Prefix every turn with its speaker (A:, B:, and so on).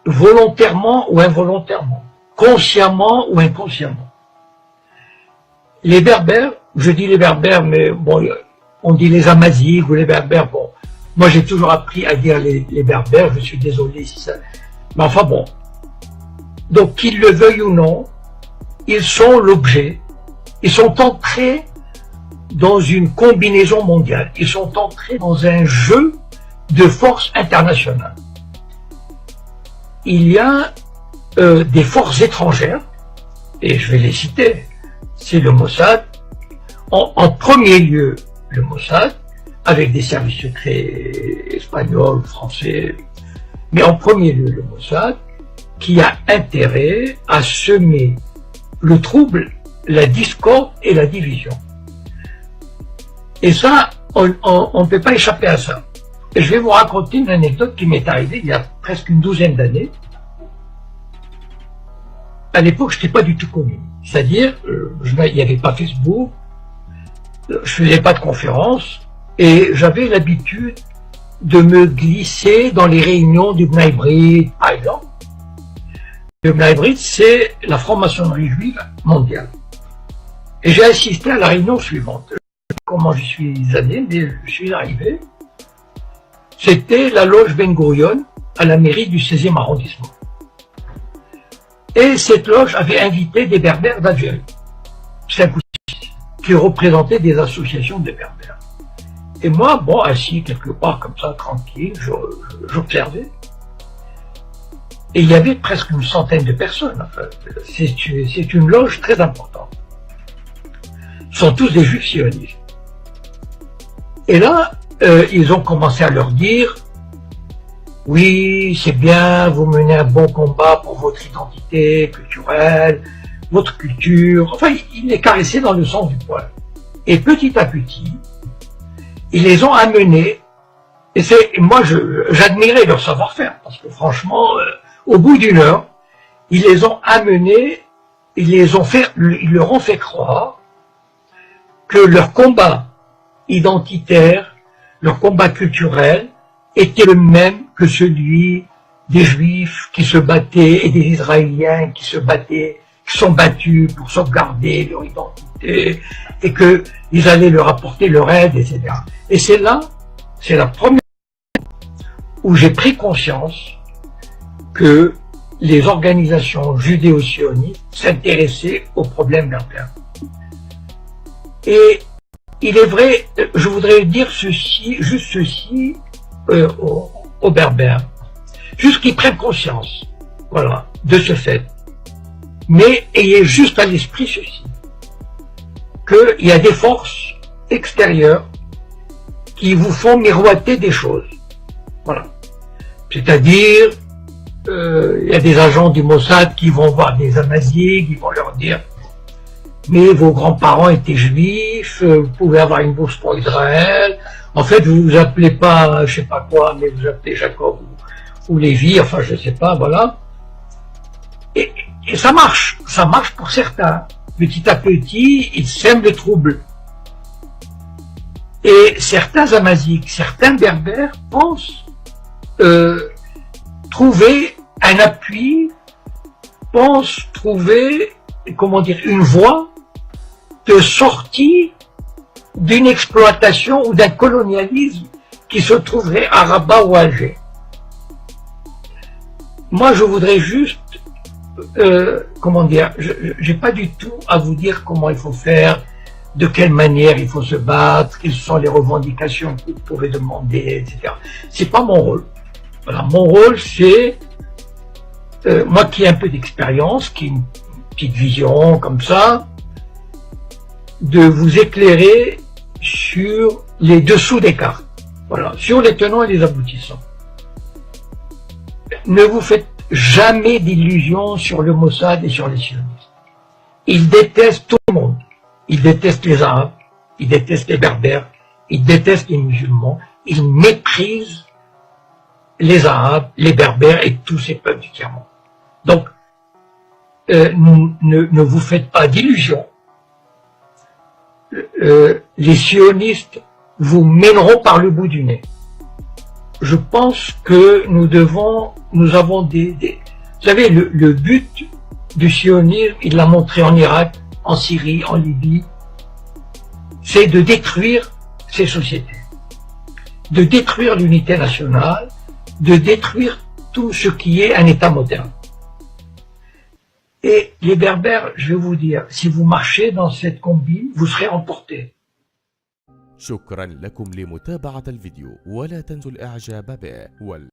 A: volontairement ou involontairement, consciemment ou inconsciemment. Les Berbères, je dis les Berbères, mais bon, on dit les Amazighs ou les Berbères, bon, moi j'ai toujours appris à dire les Berbères, je suis désolé si ça... Mais enfin bon, donc qu'ils le veuillent ou non, ils sont l'objet, ils sont entrés dans une combinaison mondiale, ils sont entrés dans un jeu de forces internationales. Il y a des forces étrangères, et je vais les citer, c'est le Mossad, en premier lieu le Mossad, avec des services secrets espagnols, français, mais en premier lieu le Mossad, qui a intérêt à semer le trouble, la discorde et la division. Et ça, on ne peut pas échapper à ça. Et je vais vous raconter une anecdote qui m'est arrivée il y a presque une douzaine d'années. À l'époque, je n'étais pas du tout connu. C'est-à-dire, il n'y avait pas Facebook, je ne faisais pas de conférences, et j'avais l'habitude de me glisser dans les réunions du Bnei Brit, par exemple. Le Bnei Brit, c'est la franc-maçonnerie juive mondiale. Et j'ai assisté à la réunion suivante. Comment je suis allé, mais je suis arrivé. C'était la loge Ben Gurion à la mairie du 16e arrondissement. Et cette loge avait invité des Berbères d'Algérie, 5 ou 6, qui représentaient des associations de Berbères. Et moi, bon, assis quelque part comme ça, tranquille, j'observais. Et il y avait presque une centaine de personnes. Enfin, c'est une loge très importante. Ce sont tous des juifs sionistes. Et là, ils ont commencé à leur dire « Oui, c'est bien, vous menez un bon combat pour votre identité culturelle, votre culture. » Enfin, ils les caressaient dans le sens du poil. Et petit à petit, ils les ont amenés. Et moi, j'admirais leur savoir-faire, parce que franchement, au bout d'une heure, ils les ont amenés, ils leur ont fait croire que leur combat identitaire, leur combat culturel était le même que celui des Juifs qui se battaient et des Israéliens qui se battaient, qui sont battus pour sauvegarder leur identité et qu'ils allaient leur apporter leur aide, etc. Et c'est là, c'est la première où j'ai pris conscience que les organisations judéo-sionistes s'intéressaient aux problèmes berbères. Et il est vrai, je voudrais dire ceci, juste ceci aux Berbères, juste qu'ils prennent conscience, voilà, de ce fait. Mais ayez juste à l'esprit ceci, qu'il y a des forces extérieures qui vous font miroiter des choses, voilà. C'est-à-dire, il y a des agents du Mossad qui vont voir des Amazighs, qui vont leur dire mais vos grands-parents étaient juifs, vous pouvez avoir une bourse pour Israël, en fait vous vous appelez pas, je sais pas quoi, mais vous appelez Jacob ou Lévi, enfin je sais pas, voilà. Et ça marche pour certains. Petit à petit, ils sèment le trouble. Et certains Amazighs, certains Berbères pensent trouver un appui, pensent trouver, comment dire, une voie de sortie d'une exploitation ou d'un colonialisme qui se trouverait à Rabat ou à Alger. Moi, je voudrais juste, comment dire, j'ai pas du tout à vous dire comment il faut faire, de quelle manière il faut se battre, quelles sont les revendications que vous pouvez demander, etc. C'est pas mon rôle. Voilà, mon rôle, c'est, moi qui ai un peu d'expérience, qui ai une petite vision comme ça, de vous éclairer sur les dessous des cartes, voilà, sur les tenants et les aboutissants. Ne vous faites jamais d'illusions sur le Mossad et sur les sionistes. Ils détestent tout le monde. Ils détestent les Arabes, ils détestent les Berbères, ils détestent les musulmans, ils méprisent les Arabes, les Berbères et tous ces peuples du tiers-monde. Donc, ne vous faites pas d'illusions. Les sionistes vous mèneront par le bout du nez. je pense que nous avons vous savez, le but du sionisme, il l'a montré en Irak, en Syrie, en Libye, c'est de détruire ces sociétés, de détruire l'unité nationale, de détruire tout ce qui est un État moderne. Et les Berbères, je vais vous dire, si vous marchez dans cette combine, vous serez emportés.
B: شكرا لكم لمتابعة الفيديو، ولا تنسوا الإعجاب به